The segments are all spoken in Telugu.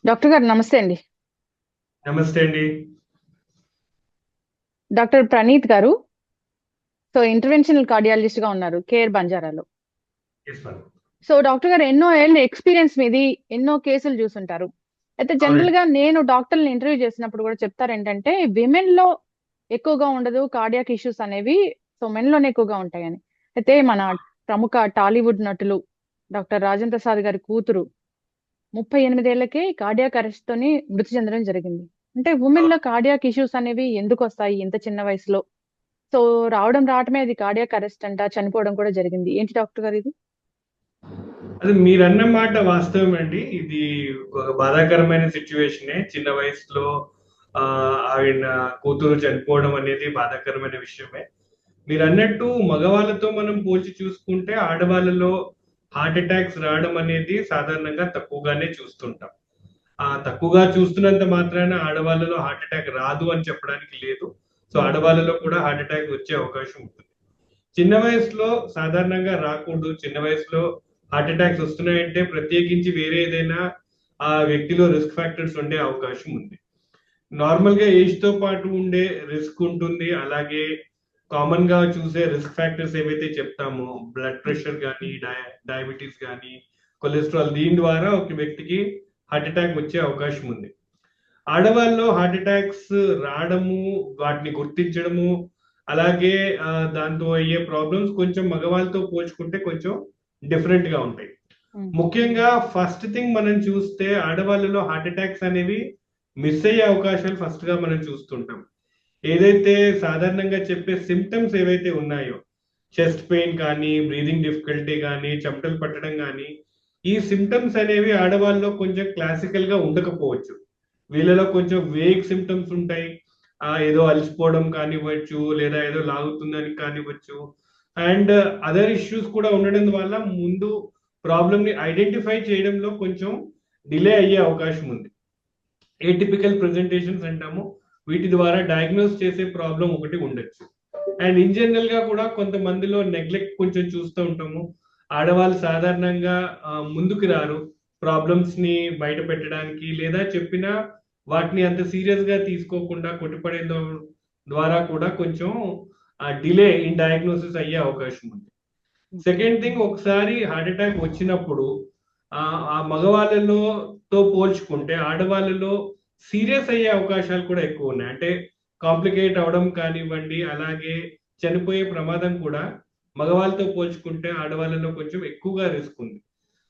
డాక్టర్ గారు నమస్తే అండి. నమస్తే అండి. డాక్టర్ ప్రణీత్ గారు. సో ఇంటర్వెన్షనల్ కార్డియాలజిస్ట్ గా ఉన్నారు కేర్ బంజారాలో. ఎస్ మేడం. సో డాక్టర్ గారు ఎన్నో ఏళ్ళ ఎక్స్పీరియన్స్ మీది, ఎన్నో కేసులు చూసుంటారు. అయితే జనరల్ అవునండి. గా నేను డాక్టర్ని ఇంటర్వ్యూ చేసినప్పుడు కూడా చెప్తారు ఏంటంటే విమెన్ లో ఎక్కువగా ఉండదు కార్డియాక్ ఇష్యూస్ అనేవి, సో మెన్ లోనే ఎక్కువగా ఉంటాయని. అయితే మన ప్రముఖ టాలీవుడ్ నటులు డాక్టర్ రాజేంద్ర ప్రసాద్ గారి కూతురు 38 ఏళ్లకే కార్డియాక్ అరెస్ట్ తోని మృతి చెందడం జరిగింది. అంటే ఉమెన్ అవును. లో కార్డియాక్ ఇష్యూస్ అనేవి ఎందుకు వస్తాయి ఇంత చిన్న వయసులో? సో రావడమే అది కార్డియాక్ అరెస్ట్ అంట, చనిపోవడం కూడా జరిగింది. ఏంటి డాక్టర్ గారు ఇది? అది మీరన్న మాట వాస్తవం అండి. ఇది ఒక బాధాకరమైన సిచ్యువేషనే. చిన్న వయసులో ఆయన కూతురు చనిపోవడం అనేది బాధాకరమైన విషయమే. మీరన్నట్టు మగవాళ్ళతో మనం పోల్చి చూసుకుంటే ఆడవాళ్ళలో హార్ట్ అటాక్స్ రావడం అనేది సాధారణంగా తక్కువగానే చూస్తుంటాం. తక్కువగా చూస్తున్నంత మాత్రాన ఆడవాళ్ళలో హార్ట్ అటాక్ రాదు అని చెప్పడానికి లేదు. సో ఉమ్, ఆడవాళ్ళలో కూడా హార్ట్ అటాక్ వచ్చే అవకాశం ఉంటుంది. చిన్న వయసులో సాధారణంగా రాకూడదు. చిన్న వయసులో హార్ట్ అటాక్స్ వస్తున్నాయంటే ప్రత్యేకించి వేరే ఏదైనా ఆ వ్యక్తిలో రిస్క్ ఫ్యాక్టర్స్ ఉండే అవకాశం ఉంది. నార్మల్ గా ఏజ్ తో పాటు ఉండే రిస్క్ ఉంటుంది. అలాగే కామన్ గా చూసే రిస్క్ ఫ్యాక్టర్స్ ఏవైతే చెప్తామో బ్లడ్ ఉమ్, ప్రెషర్ కానీ డయాబెటీస్ కానీ కొలెస్ట్రాల్, దీని ద్వారా ఒక వ్యక్తికి హార్ట్ అటాక్ వచ్చే అవకాశం ఉంది. ఆడవాళ్ళలో హార్ట్ అటాక్స్ రావడము, వాటిని గుర్తించడము, అలాగే దాంతో అయ్యే ప్రాబ్లమ్స్ కొంచెం మగవాళ్ళతో పోల్చుకుంటే కొంచెం డిఫరెంట్ గా ఉంటాయి. ఉమ్, ముఖ్యంగా ఫస్ట్ థింగ్ మనం చూస్తే ఆడవాళ్ళలో హార్ట్ అటాక్స్ అనేవి మిస్ అయ్యే అవకాశాలు ఫస్ట్ గా మనం చూస్తుంటాం. ఏదైతే సాధారణంగా చెప్పే సిమ్టమ్స్ ఏవైతే ఉన్నాయో, చెస్ట్ పెయిన్ కానీ, బ్రీదింగ్ డిఫికల్టీ కానీ, చెమటలు పట్టడం కానీ, ఈ సిమ్టమ్స్ అనేవి ఆడవాళ్ళలో కొంచెం క్లాసికల్ గా ఉండకపోవచ్చు. వీళ్ళలో కొంచెం వేగ్ సిమ్టమ్స్ ఉంటాయి. ఏదో అలసిపోవడం కానివ్వచ్చు, లేదా ఏదో లాగుతుందని కానివ్వచ్చు. అండ్ అదర్ ఇష్యూస్ కూడా ఉండడం వల్ల ముందు ప్రాబ్లమ్ ని ఐడెంటిఫై చేయడంలో కొంచెం డిలే అయ్యే అవకాశం ఉంది. ఏటిపికల్ ప్రెజెంటేషన్స్ అంటాము. వీటి ద్వారా డయాగ్నోస్ చేసే ప్రాబ్లం ఒకటి ఉండొచ్చు. అండ్ ఇన్ జనరల్ గా కూడా కొంతమందిలో నెగ్లెక్ట్ కొంచెం చూస్తూ ఉంటాము. ఆడవాళ్ళు సాధారణంగా ముందుకు రారు ప్రాబ్లమ్స్ ని బయట పెట్టడానికి, లేదా చెప్పినా వాటిని అంత సీరియస్ గా తీసుకోకుండా కొట్టిపడే ద్వారా కూడా కొంచెం డిలే ఇన్ డయాగ్నోసిస్ అయ్యే అవకాశం ఉంది. ఓకే. సెకండ్ థింగ్, ఒకసారి హార్ట్ అటాక్ వచ్చినప్పుడు ఆ ఆ మగవాళ్ళలో తో పోల్చుకుంటే ఆడవాళ్ళలో సీరియస్ అయ్యే అవకాశాలు కూడా ఎక్కువ ఉన్నాయి. అంటే కాంప్లికేట్ అవడం కానివ్వండి, అలాగే చనిపోయే ప్రమాదం కూడా మగవాళ్ళతో పోల్చుకుంటే ఆడవాళ్ళలో కొంచెం ఎక్కువగా రిస్క్ ఉంది.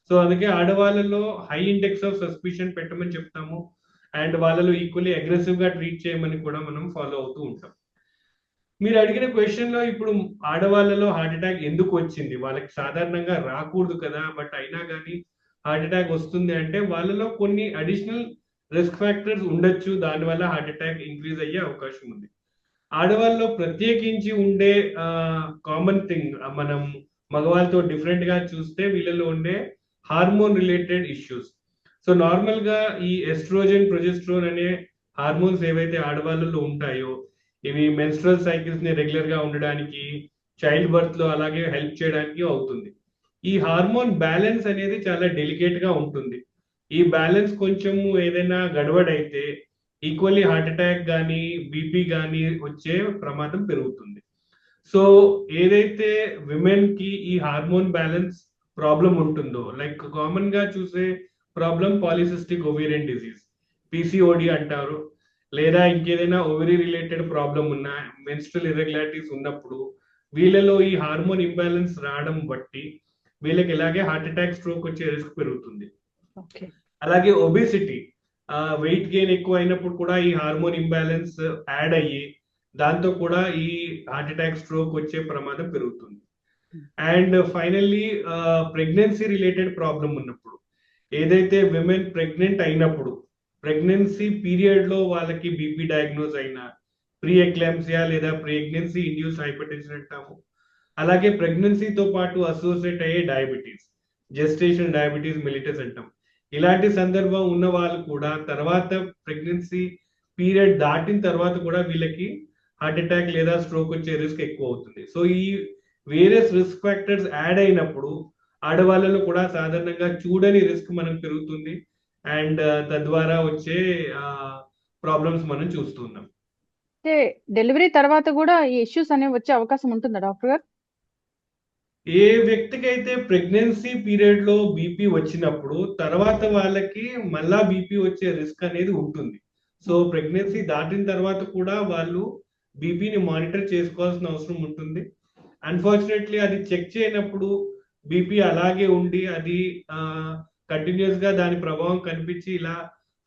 సో అందుకే ఆడవాళ్ళలో హై ఇండెక్స్ ఆఫ్ సస్పిషన్ పెట్టమని చెప్తాము. అండ్ వాళ్ళలో ఈక్వల్లీ అగ్రెసివ్ గా ట్రీట్ చేయమని కూడా మనం ఫాలో అవుతూ ఉంటాం. మీరు అడిగిన క్వశ్చన్ లో ఇప్పుడు ఆడవాళ్ళలో హార్ట్ అటాక్ ఎందుకు వచ్చింది? వాళ్ళకి సాధారణంగా రాకూడదు కదా! బట్ అయినా గానీ హార్ట్ అటాక్ వస్తుంది అంటే వాళ్ళలో కొన్ని అడిషనల్ రిస్క్ ఫ్యాక్టర్స్ ఉండొచ్చు. దానివల్ల హార్ట్ అటాక్ ఇంక్రీజ్ అయ్యే అవకాశం ఉంది. ఆడవాళ్ళలో ప్రత్యేకించి ఉండే కామన్ థింగ్, మనం మగవాళ్ళతో డిఫరెంట్ గా చూస్తే వీళ్ళలో ఉండే hormone related issues. So normal గా ఈ ఎస్ట్రోజన్, ప్రొజెస్ట్రోన్ అనే హార్మోన్స్ ఏవైతే ఆడవాళ్ళలో ఉంటాయో, ఇవి మెన్స్ట్రల్ సైకిల్స్ ని రెగ్యులర్ గా ఉండడానికి, చైల్డ్ బర్త్ లో అలాగే హెల్ప్ చేయడానికి అవుతుంది. ఈ హార్మోన్ బ్యాలెన్స్ అనేది చాలా డెలికేట్ గా ఉంటుంది. ఈ బ్యాలెన్స్ కొంచెము ఏదైనా గడబడైతే ఈక్వల్లీ హార్ట్ అటాక్ కానీ, బీపీ కానీ వచ్చే ప్రమాదం పెరుగుతుంది. సో ఏదైతే విమెన్ కి ఈ హార్మోన్ బ్యాలెన్స్ ప్రాబ్లం ఉంటుందో, లైక్ కామన్ గా చూసే problem polycystic ovarian disease, PCOD అంటారు. లేదా ఇంకేదైనా ఓవరీ రిలేటెడ్ ప్రాబ్లం ఉన్నా, మెన్స్ట్రల్ ఇర్రెగ్యులారిటీస్ ఉన్నప్పుడు వీళ్ళలో ఈ హార్మోన్ ఇంబ్యాలెన్స్ రావడం బట్టి వీళ్ళకి ఇలాగే హార్ట్ అటాక్, స్ట్రోక్ వచ్చే రిస్క్ పెరుగుతుంది. ఓకే. అలాగే ఒబేసిటీ, వెయిట్ గెయిన్ ఎక్కువ అయినప్పుడు కూడా ఈ హార్మోన్ ఇంబ్యాలెన్స్ యాడ్ అయ్యి దాంతో కూడా ఈ హార్ట్ అటాక్, స్ట్రోక్ వచ్చే ప్రమాదం పెరుగుతుంది. And finally pregnancy related problem ఉన్నప్పుడు, ఏదైతే విమెన్ ప్రెగ్నెంట్ అయినప్పుడు ప్రెగ్నెన్సీ పీరియడ్ లో వాళ్ళకి బీపీ డయాగ్నోజ్ అయినా, ప్రీ ఎక్లాంప్సియా లేదా ప్రెగ్నెన్సీ ఇండ్యూస్ హైపర్ టెన్షన్ అంటాము. అలాగే ప్రెగ్నెన్సీతో పాటు అసోసియేట్ అయ్యే డయాబెటీస్, జెస్టేషన్ డయాబెటీస్ మెలిటస్ అంటాం. ఇలాంటి సందర్భం ఉన్న వాళ్ళు కూడా తర్వాత ప్రెగ్నెన్సీ పీరియడ్ దాటిన తర్వాత కూడా వీళ్ళకి హార్ట్ అటాక్ లేదా స్ట్రోక్ వచ్చే రిస్క్ ఎక్కువ అవుతుంది. సో ఈ వేరియస్ రిస్క్ ఫ్యాక్టర్స్ యాడ్ అయినప్పుడు ఆడవాళ్ళలో కూడా సాధారణంగా చూడని రిస్క్ మనం పెరుగుతుంది. అండ్ తద్వారా వచ్చే ప్రాబ్లమ్స్ మనం చూస్తున్నాం. అంటే డెలివరీ తర్వాత కూడా ఈ ఇష్యూస్ అనేవి వచ్చే అవకాశం ఉంటుందా డాక్టర్ గారు? ఏ వ్యక్తికైతే ప్రెగ్నెన్సీ పీరియడ్ లో బీపీ వచ్చినప్పుడు తర్వాత వాళ్ళకి మళ్ళా బీపీ వచ్చే రిస్క్ అనేది ఉంటుంది. సో ప్రెగ్నెన్సీ దాటిన తర్వాత కూడా వాళ్ళు బీపీని మానిటర్ చేసుకోవాల్సిన అవసరం ఉంటుంది. అన్ఫార్చునేట్లీ అది చెక్ చేయనప్పుడు బీపీ అలాగే ఉండి అది కంటిన్యూస్ గా దాని ప్రభావం కనిపించి ఇలా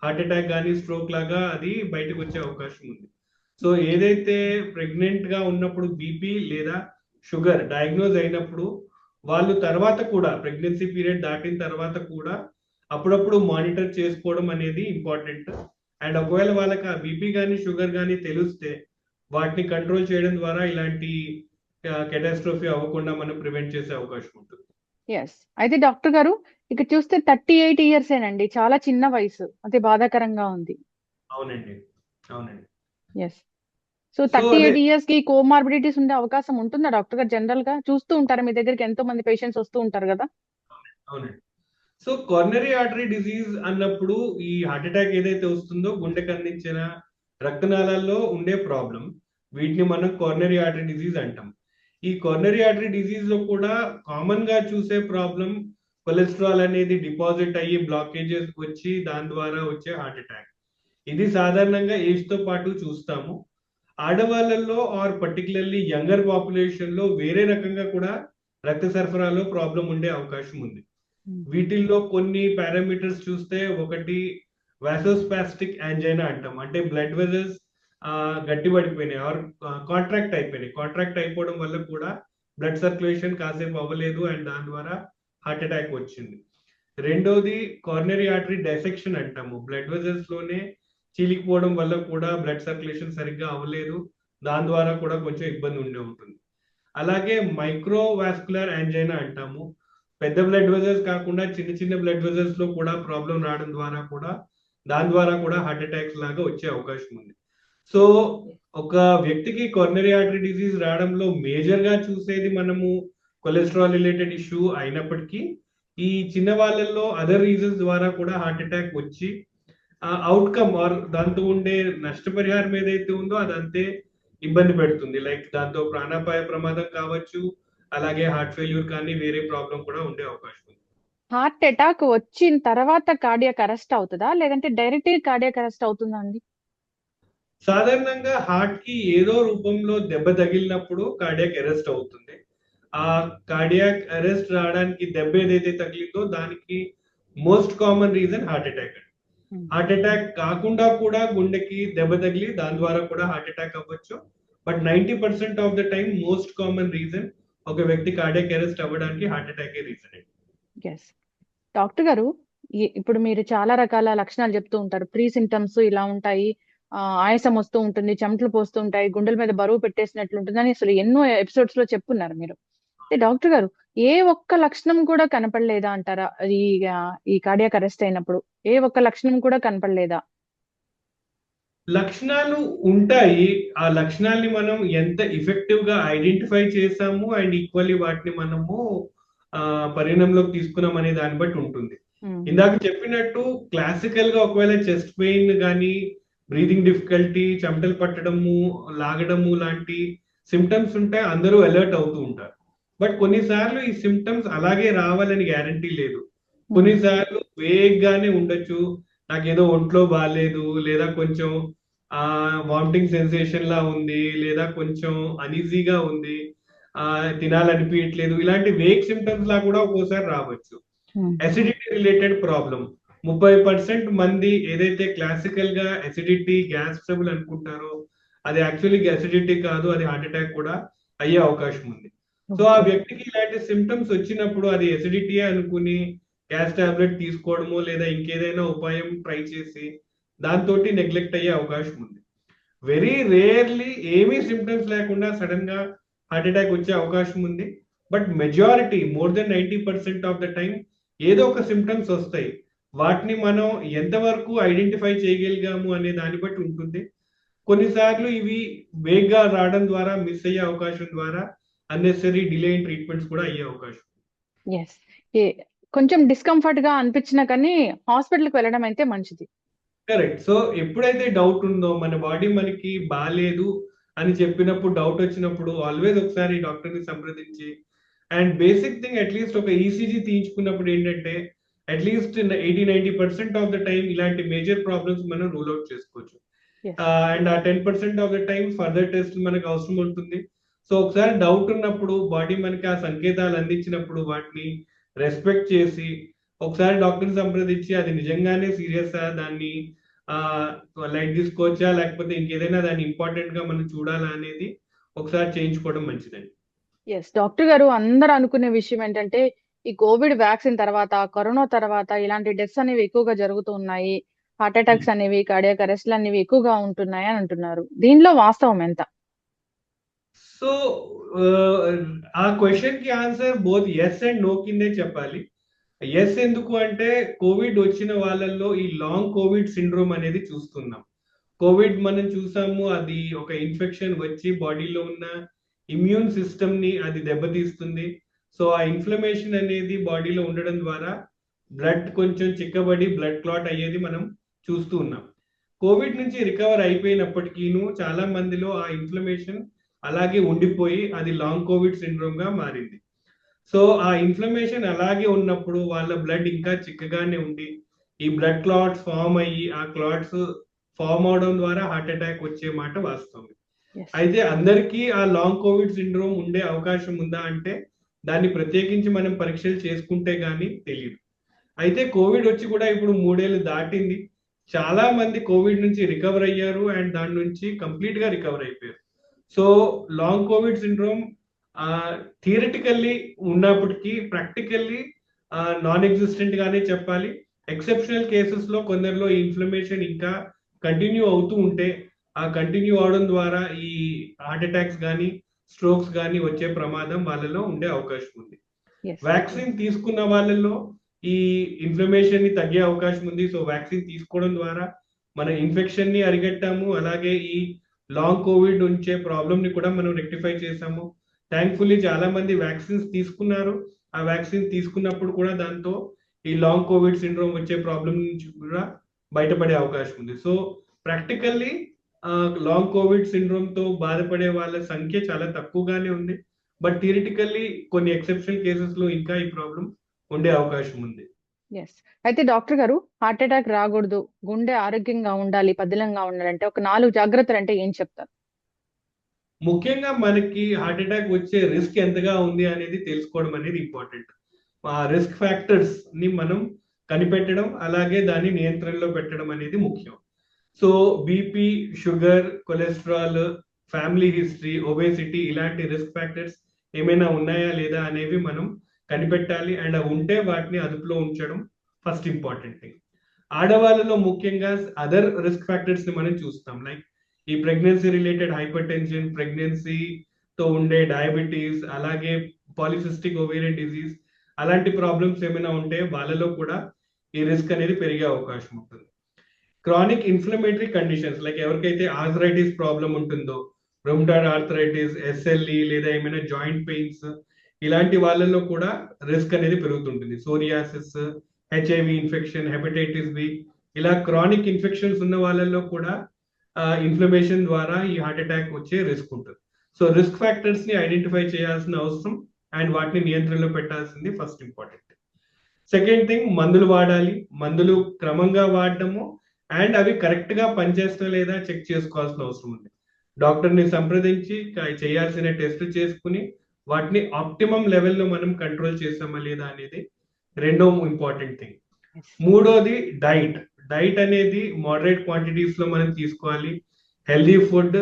హార్ట్ అటాక్ కానీ స్ట్రోక్ లాగా అది బయటకు వచ్చే అవకాశం ఉంది. సో ఏదైతే ప్రెగ్నెంట్ గా ఉన్నప్పుడు బీపీ లేదా షుగర్ డయాగ్నోజ్ అయినప్పుడు వాళ్ళు తర్వాత కూడా ప్రెగ్నెన్సీ పీరియడ్ దాటిన తర్వాత కూడా అప్పుడప్పుడు మానిటర్ చేసుకోవడం అనేది ఇంపార్టెంట్. అండ్ ఒకవేళ వాళ్ళకి ఆ బీపీ కానీ షుగర్ కానీ తెలిస్తే వాటిని కంట్రోల్ చేయడం ద్వారా ఇలాంటి కెటాస్ట్రోఫీ అవ్వకుండా మనం ప్రివెంట్ చేసే అవకాశం ఉంటుంది. ఎస్. అయితే డాక్టర్ గారు ఇక్కడ చూస్తే 38 ఇయర్సేనండి, చాలా చిన్న వయసు, అదే బాధాకరంగా ఉంది. అవునండి, అవునండి. ఎస్. సో సో 38 ఇయర్స్ కి కోమార్బిడిటీస్ ఉండే అవకాశం ఉంటుందా డాక్టర్ గారు? జనరల్ గా చూస్తూ ఉంటారు, మీ దగ్గరికి ఎంతో మంది పేషెంట్స్ వస్తూ ఉంటారు కదా. అవునండి. సో కొర్నరీ ఆర్టరీ డిసీజ్ అన్నప్పుడు ఈ హార్ట్ అటాక్ ఏదైతే వస్తుందో గుండెకు అందించిన రక్తనాళాల్లో ఉండే ప్రాబ్లం, వీటిని మనం కొర్నరీ ఆర్టరీ డిసీజ్ అంటాం. ఈ కొర్నరీ ఆర్టరీ డిసీజ్ లో కూడా కామన్ గా చూసే ప్రాబ్లం కొలెస్ట్రాల్ అనేది డిపాజిట్ అయ్యి బ్లాకేజెస్ వచ్చి దాని ద్వారా వచ్చే హార్ట్ అటాక్. ఇది సాధారణంగా ఏజ్ తో పాటు చూస్తాము. ఆడవాళ్ళలో ఆర్ పర్టికులర్లీ యంగర్ పాపులేషన్ లో వేరే రకంగా కూడా రక్త సరఫరాలో ప్రాబ్లం ఉండే అవకాశం ఉంది. వీటిల్లో కొన్ని పారామీటర్స్ చూస్తే ఒకటి వాసోస్పాస్టిక్ యాంజైనా అంటాం. అంటే బ్లడ్ వెజల్స్ గట్టిపడిపోయినాయి ఆర్ కాంట్రాక్ట్ అయిపోవడం వల్ల కూడా బ్లడ్ సర్క్యులేషన్ కాసేపు అవ్వలేదు అండ్ దాని ద్వారా హార్ట్ అటాక్ వచ్చింది. రెండోది కార్నరీ ఆర్టరీ డైసెక్షన్ అంటాము. బ్లడ్ వెజల్స్ లోనే చీలికిపోవడం వల్ల కూడా బ్లడ్ సర్క్యులేషన్ సరిగ్గా అవ్వలేదు, దాని ద్వారా కూడా కొంచెం ఇబ్బంది ఉండే ఉంటుంది. అలాగే మైక్రోవాస్కులర్ యాంజైనా అంటాము. పెద్ద బ్లడ్ వెజల్స్ కాకుండా చిన్న చిన్న బ్లడ్ వెజల్స్ లో కూడా ప్రాబ్లం రావడం ద్వారా కూడా దాని ద్వారా కూడా హార్ట్ అటాక్స్ లాగా వచ్చే అవకాశం ఉంది. సో ఒక వ్యక్తికి కొర్నరీ ఆర్టరీ డిసీజ్ రావడంలో మేజర్ గా చూసేది మనము కొలెస్ట్రాల్ రిలేటెడ్ ఇష్యూ అయినప్పటికీ ఈ చిన్న వాళ్ళల్లో అదర్ రీజన్స్ ద్వారా కూడా హార్ట్ అటాక్ వచ్చి అవుట్కమ్ ఆర్ దాంతో ఉండే నష్టపరిహారం ఏదైతే ఉందో అదంతే ఇబ్బంది పెడుతుంది. లైక్ దాంతో ప్రాణాపాయ ప్రమాదం కావచ్చు, అలాగే హార్ట్ ఫెయిల్యూర్ కానీ వేరే ప్రాబ్లం కూడా ఉండే అవకాశం ఉంది. హార్ట్ అటాక్ వచ్చిన తర్వాత కార్డియాక్ అరెస్ట్ అవుతుందా, లేదంటే డైరెక్ట్ కార్డియాక్ అరెస్ట్ అవుతుందా అండి? సాధారణంగా హార్ట్ కి ఏదో రూపంలో దెబ్బ తగిలినప్పుడు కార్డియాక్ అరెస్ట్ అవుతుంది. ఆ కార్డియాక్ అరెస్ట్ రావడానికి దెబ్బ ఏదైతే తగిలిందో దానికి most common reason heart attack. Heart attack కాకుండా కూడా గుండెకి దెబ్బ తగిలి దాని ద్వారా కూడా హార్ట్ అటాక్ అవ్వచ్చు. But 90% of the time most common reason ఒక వ్యక్తి కార్డియాక్ అరెస్ట్ అవ్వడానికి heart attack reason. Yes. Doctor గారు, ఇప్పుడు మీరు చాలా రకాల లక్షణాలు చెప్తూ ఉంటారు. ప్రీ సిమ్టమ్స్ ఇలా ఉంటాయి, ఆయాసం వస్తూ ఉంటుంది, చెమటలు పోస్తూ ఉంటాయి, గుండెల మీద బరువు పెట్టేసినట్లు ఉంటుంది అని అసలు ఎన్నో ఎపిసోడ్స్ లో చెప్పున్నారు మీరు. అయితే డాక్టర్ గారు, ఏ ఒక్క లక్షణం కూడా కనపడలేదా అంటారా ఈ కార్డియాక్ అరెస్ట్ అయినప్పుడు? ఏ ఒక్క లక్షణం కూడా కనపడలేదా? లక్షణాలు ఉంటాయి. ఆ లక్షణాలని మనం ఎంత ఎఫెక్టివ్ గా ఐడెంటిఫై చేసాము అండ్ ఈక్వల్లీ వాటిని మనము పరిగణంలోకి తీసుకున్నాం అనే దాన్ని బట్టి ఉంటుంది. ఇందాక చెప్పినట్టు క్లాసికల్ గా ఒకవేళ చెస్ట్ పెయిన్ కానీ బ్రీదింగ్ డిఫికల్టీ, చెమటలు పట్టడము, లాగడము లాంటి సిమ్టమ్స్ ఉంటే అందరూ అలర్ట్ అవుతూ ఉంటారు. బట్ కొన్నిసార్లు ఈ సిమ్టమ్స్ అలాగే రావాలని గ్యారంటీ లేదు. కొన్నిసార్లు వేగ్గానే ఉండొచ్చు. నాకేదో ఒంట్లో బాగాలేదు, లేదా కొంచెం వామిటింగ్ సెన్సేషన్ లా ఉంది, లేదా కొంచెం అనీజీగా ఉంది, తినాలనిపించట్లేదు, ఇలాంటి వేగ్ సిమ్టమ్స్ లా కూడా ఒక్కోసారి రావచ్చు. అసిడిటీ రిలేటెడ్ ప్రాబ్లం 30% మంది ఏదైతే క్లాసికల్ గా అసిడిటీ, గ్యాస్ ట్రబుల్ అనుకుంటారో అది యాక్చువల్లీ అసిడిటీ కాదు, అది హార్ట్ అటాక్ కూడా అయ్యే అవకాశం ఉంది. సో ఆ వ్యక్తికి ఇలాంటి సిమ్టమ్స్ వచ్చినప్పుడు అది ఎసిడిటీ అనుకుని గ్యాస్ టాబ్లెట్ తీసుకోవడమో లేదా ఇంకేదైనా ఉపాయం ట్రై చేసి దాంతో నెగ్లెక్ట్ అయ్యే అవకాశం ఉంది. వెరీ రేర్లీ ఏమీ సిమ్టమ్స్ లేకుండా సడన్ గా హార్ట్ అటాక్ వచ్చే అవకాశం ఉంది. But majority more than 90% of the time ఏదో ఒక సిమ్టమ్స్ వస్తాయి. వాటిని మనం ఎంతవరకు ఐడెంటిఫై చేయగలిగాము అనే దాన్ని బట్టి ఉంటుంది. కొన్నిసార్లు ఇవి వేగ్గా రావడం ద్వారా మిస్ అయ్యే అవకాశం ద్వారా అన్నెసరీ డిలే ఇన్ ట్రీట్మెంట్స్ కూడా అయ్యే అవకాశం. ఎస్. ఏ కొంచెం డిస్కంఫర్ట్ గా అనిపించినా కానీ హాస్పిటల్కి వెళ్ళడం అయితే మంచిది. కరెక్ట్. సో ఎప్పుడైతే డౌట్ ఉందో మన బాడీ మనకి బాలేదు అని చెప్పినప్పుడు, డౌట్ వచ్చినప్పుడు ఆల్వేస్ ఒకసారి డాక్టర్ని సంప్రదించి, అండ్ బేసిక్ థింగ్ అట్లీస్ట్ ఒక ఈసీజీ తీయించుకున్నప్పుడు ఏంటంటే అట్లీస్ట్ 80-90% ఆఫ్ ద టైం ఇలాంటి మేజర్ ప్రాబ్లమ్స్ మనం రూల్ అవుట్ చేసుకోవచ్చు. ఎస్. అండ్ ఆ 10% of the time further test మనకు అవసరం ఉంటుంది. సో ఒకసారి డౌట్ ఉన్నప్పుడు బాడీ మనకి ఆ సంకేతాలు అందించినప్పుడు వాటిని రెస్పెక్ట్ చేసి ఒకసారి డాక్టర్ని సంప్రదించి అది నిజంగానే సీరియస్ దాన్ని లైట్ తీసుకోవచ్చా లేకపోతే ఇంకేదైనా దాన్ని ఇంపార్టెంట్ గా మనం చూడాలా అనేది ఒకసారి చేయించుకోవడం మంచిదండి. ఎస్ డాక్టర్ గారు, అందరూ అనుకునే విషయం ఏంటంటే ఈ కోవిడ్ వ్యాక్సిన్ తర్వాత, కరోనా తర్వాత ఇలాంటి డెత్స్ అనేవి ఎక్కువగా జరుగుతూ ఉన్నాయి, హార్ట్ అటాక్స్ అనేవి, కార్డియాక్ అరెస్ట్లు అనేవి ఎక్కువగా ఉంటున్నాయి అని అంటున్నారు. దీనిలో వాస్తవం ఎంత? సో ఆ క్వశ్చన్ కి answer both yes and no కిందే చెప్పాలి. ఎస్ ఎందుకు అంటే కోవిడ్ వచ్చిన వాళ్ళల్లో ఈ లాంగ్ కోవిడ్ సిండ్రోమ్ అనేది చూస్తున్నాం. కోవిడ్ మనం చూసాము, అది ఒక ఇన్ఫెక్షన్ వచ్చి బాడీలో ఉన్న ఇమ్యూన్ సిస్టమ్ ని అది దెబ్బతీస్తుంది. సో ఆ ఇన్ఫ్లమేషన్ అనేది బాడీలో ఉండడం ద్వారా బ్లడ్ కొంచెం చిక్కబడి బ్లడ్ క్లాట్ అయ్యేది మనం చూస్తూ ఉన్నాం. కోవిడ్ నుంచి రికవర్ అయిపోయినప్పటికీను చాలా మందిలో ఆ ఇన్ఫ్లమేషన్ అలాగే ఉండిపోయి అది లాంగ్ కోవిడ్ సిండ్రోమ్ గా మారింది. సో ఆ ఇన్ఫ్లమేషన్ అలాగే ఉన్నప్పుడు వాళ్ళ బ్లడ్ ఇంకా చిక్కగానే ఉండి ఈ బ్లడ్ క్లాట్స్ ఫామ్ అయ్యి ఆ క్లాట్స్ ఫామ్ అవడం ద్వారా హార్ట్ అటాక్ వచ్చే మాట వాస్తవం. ఎస్. అయితే అందరికీ ఆ లాంగ్ కోవిడ్ సిండ్రోమ్ ఉండే అవకాశం ఉందా అంటే దాన్ని ప్రత్యేకించి మనం పరీక్షలు చేసుకుంటే గానీ తెలియదు. అయితే కోవిడ్ వచ్చి కూడా ఇప్పుడు 3 ఏళ్ళు దాటింది. చాలా మంది కోవిడ్ నుంచి రికవర్ అయ్యారు అండ్ దాని నుంచి కంప్లీట్ గా రికవర్ అయిపోయారు. So long Covid syndrome theoretically ఉన్నప్పటికీ ప్రాక్టికల్లీ నాన్ ఎగ్జిస్టెంట్ గానే చెప్పాలి. ఎక్సెప్షనల్ కేసెస్ లో కొందరిలో ఇన్ఫ్లమేషన్ ఇంకా కంటిన్యూ అవుతూ ఉంటే ఆ కంటిన్యూ అవడం ద్వారా ఈ హార్ట్ అటాక్స్ కానీ స్ట్రోక్స్ కానీ వచ్చే ప్రమాదం వాళ్ళలో ఉండే అవకాశం ఉంది. ఎస్. వ్యాక్సిన్ తీసుకున్న వాళ్ళలో ఈ ఇన్ఫ్లమేషన్ ని తగ్గే అవకాశం ఉంది. సో వ్యాక్సిన్ తీసుకోవడం ద్వారా మన ఇన్ఫెక్షన్ ని అరిగట్టాము, అలాగే ఈ లాంగ్ కోవిడ్ ఉంచే ప్రాబ్లమ్ ని కూడా మనం రెక్టిఫై చేసాము. థ్యాంక్ఫుల్లీ చాలా మంది వ్యాక్సిన్స్ తీసుకున్నారు. ఆ వ్యాక్సిన్ తీసుకున్నప్పుడు కూడా దాంతో ఈ లాంగ్ కోవిడ్ సిండ్రోమ్ వచ్చే ప్రాబ్లం నుంచి కూడా బయటపడే అవకాశం ఉంది. So practically long Covid syndrome తో బాధపడే వాళ్ళ సంఖ్య చాలా తక్కువగానే ఉంది. బట్ థియరిటికల్లీ కొన్ని ఎక్సెప్షనల్ కేసెస్ లో ఇంకా ఈ ప్రాబ్లం ఉండే అవకాశం ఉంది. ఎస్. అయితే డాక్టర్ గారు, హార్ట్ అటాక్ రాకూడదు, గుండె ఆరోగ్యంగా ఉండాలి, పదిలంగా ఉండాలంటే ఒక 4 జాగ్రత్తలు అంటే ఏం చెప్తారు? ముఖ్యంగా మనకి హార్ట్ అటాక్ వచ్చే రిస్క్ ఎంతగా ఉంది అనేది తెలుసుకోవడం అనేది ఇంపార్టెంట్. ఆ రిస్క్ ఫ్యాక్టర్స్ ని మనం కనిపెట్టడం అలాగే దాన్ని నియంత్రణలో పెట్టడం అనేది ముఖ్యం. So BP, sugar, cholesterol, family history, obesity ఇలాంటి రిస్క్ ఫ్యాక్టర్స్ ఏమైనా ఉన్నాయా లేదా అనేవి మనం కనిపెట్టాలి. అండ్ అవి ఉంటే వాటిని అదుపులో ఉంచడం ఫస్ట్ ఇంపార్టెంట్ థింగ్. ఆడవాళ్ళలో ముఖ్యంగా అదర్ రిస్క్ ఫ్యాక్టర్స్ ని మనం చూస్తాం. లైక్ ఈ ప్రెగ్నెన్సీ రిలేటెడ్ హైపర్ టెన్షన్, ప్రెగ్నెన్సీతో ఉండే డయాబెటీస్, అలాగే పాలిసిస్టిక్ ఓవేరియన్ డిజీజ్ అలాంటి ప్రాబ్లమ్స్ ఏమైనా ఉంటే వాళ్ళలో కూడా ఈ రిస్క్ అనేది పెరిగే అవకాశం ఉంటుంది. క్రానిక్ ఇన్ఫ్లమేటరీ కండిషన్స్ లైక్ ఎవరికైతే ఆర్థరైటిస్ ప్రాబ్లం ఉంటుందో, రొమటాయిడ్ ఆర్థరైటిస్, ఎస్ఎల్ఈ లేదా ఏమైనా జాయింట్ పెయిన్స్ ఇలాంటి వాళ్ళలో కూడా రిస్క్ అనేది పెరుగుతుంటుంది. Psoriasis, HIV infection, hepatitis B ఇలా క్రానిక్ ఇన్ఫెక్షన్స్ ఉన్న వాళ్ళలో కూడా ఇన్ఫ్లమేషన్ ద్వారా ఈ హార్ట్ అటాక్ వచ్చే రిస్క్ ఉంటుంది. సో రిస్క్ ఫ్యాక్టర్స్ ని ఐడెంటిఫై చేయాల్సిన అవసరం అండ్ వాటిని నియంత్రణలో పెట్టాల్సింది ఫస్ట్ ఇంపార్టెంట్. సెకండ్ థింగ్, మందులు వాడాలి. మందులు క్రమంగా వాడటము అండ్ అవి కరెక్ట్ గా పనిచేస్తా లేదా చెక్ చేసుకోవాల్సిన అవసరం ఉంది. డాక్టర్ ని సంప్రదించి చేయాల్సిన టెస్ట్ చేసుకుని వాటిని ఆప్టిమం లెవెల్లో మనం కంట్రోల్ చేసామా లేదా అనేది రెండో ఇంపార్టెంట్ థింగ్. మూడోది డైట్. డైట్ అనేది మోడరేట్ క్వాంటిటీస్ లో మనం తీసుకోవాలి. హెల్దీ ఫుడ్,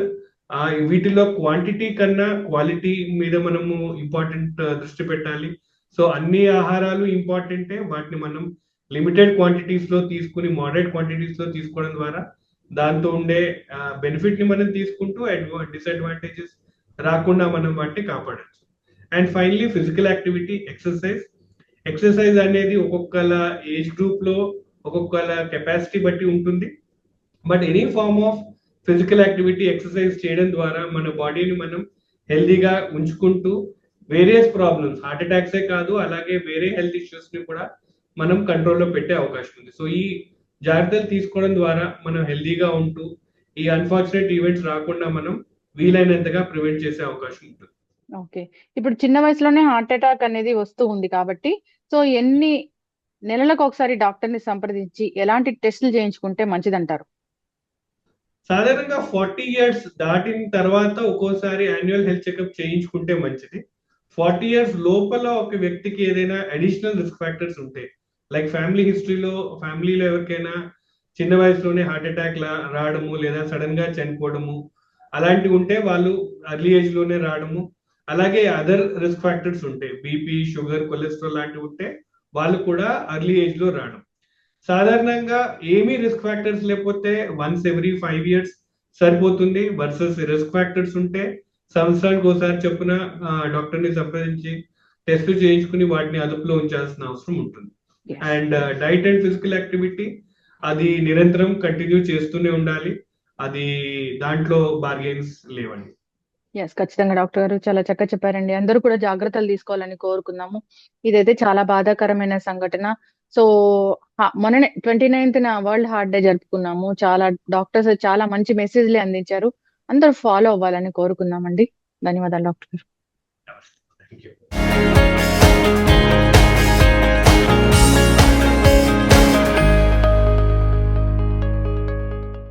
వీటిలో క్వాంటిటీ కన్నా క్వాలిటీ మీద మనము ఇంపార్టెంట్ దృష్టి పెట్టాలి. సో అన్ని ఆహారాలు ఇంపార్టెంటే, వాటిని మనం లిమిటెడ్ క్వాంటిటీస్ లో తీసుకుని మోడరేట్ క్వాంటిటీస్ లో తీసుకోవడం ద్వారా దాంతో ఉండే బెనిఫిట్ ని మనం తీసుకుంటూ డిసడ్వాంటేజెస్ రాకుండా మనం వాటిని కాపాడచ్చు. And finally physical activity, exercise. Exercise అనేది ఒక్కొక్కల ఏజ్ గ్రూప్ లో ఒక్కొక్కల కెపాసిటీ బట్టి ఉంటుంది. But any form of physical activity, exercise చేయడం ద్వారా మన బాడీని మనం హెల్దీగా ఉంచుకుంటూ వేరియస్ ప్రాబ్లమ్స్, హార్ట్ అటాక్సే కాదు అలాగే వేరే హెల్త్ ఇష్యూస్ ని కూడా మనం కంట్రోల్లో పెట్టే అవకాశం ఉంది. సో ఈ జాగ్రత్తలు తీసుకోవడం ద్వారా మనం హెల్తీగా ఉంటూ ఈ అన్ఫార్చునేట్ ఈవెంట్స్ రాకుండా మనం వీలైనంతగా ప్రివెంట్ చేసే అవకాశం ఉంటుంది. ఓకే. ఇప్పుడు చిన్న వయసులోనే హార్ట్ అటాక్ అనేది వస్తూ ఉంది కాబట్టి సో ఎన్ని నెలలకు ఒకసారి డాక్టర్ ని సంప్రదించి ఎలాంటి టెస్టులు చేయించుకుంటే మంచిదంటారు? సాధారణంగా 40 ఇయర్స్ దాటిన తర్వాత ఒక్కోసారి యాన్యువల్ హెల్త్ చెకప్ చేయించుకుంటే మంచిది. 40 ఇయర్స్ లోపల ఒక వ్యక్తికి ఏదైనా అడిషనల్ రిస్క్ ఫ్యాక్టర్స్ ఉంటే, లైక్ ఫ్యామిలీలో ఎవరికైనా చిన్న వయసులోనే హార్ట్ అటాక్ రావడము లేదా సడన్ గా చనిపోవడము అలాంటివి ఉంటే వాళ్ళు అర్లీ ఏజ్ లోనే రావడము, అలాగే అదర్ రిస్క్ ఫ్యాక్టర్స్ ఉంటాయి, బీపీ, షుగర్, కొలెస్ట్రాల్ లాంటివి ఉంటే వాళ్ళు కూడా అర్లీ ఏజ్ లో రావడం. సాధారణంగా ఏమీ రిస్క్ ఫ్యాక్టర్స్ లేకపోతే వన్స్ ఎవ్రీ 5 ఇయర్స్ సరిపోతుంది. వర్సెస్ రిస్క్ ఫ్యాక్టర్స్ ఉంటే సంవత్సరానికి ఒకసారి చొప్పున డాక్టర్ ని సంప్రదించి టెస్టులు చేయించుకుని వాటిని అదుపులో ఉంచాల్సిన అవసరం ఉంటుంది. Yes. And diet and physical activity అది నిరంతరం కంటిన్యూ చేస్తూనే ఉండాలి. అది దాంట్లో బార్గెన్స్ లేవండి. ఎస్, ఖచ్చితంగా డాక్టర్ గారు చాలా చక్కగా చెప్పారండి. అందరూ కూడా జాగ్రత్తలు తీసుకోవాలని కోరుకుందాము. ఇదైతే చాలా బాధాకరమైన సంఘటన. సో మొన్ననే 29th వరల్డ్ హార్ట్ డే జరుపుకున్నాము. చాలా డాక్టర్స్ చాలా మంచి మెసేజ్లే అందించారు. అందరూ ఫాలో అవ్వాలని కోరుకుందామండి. ధన్యవాదాలు డాక్టర్ గారు. Thank you.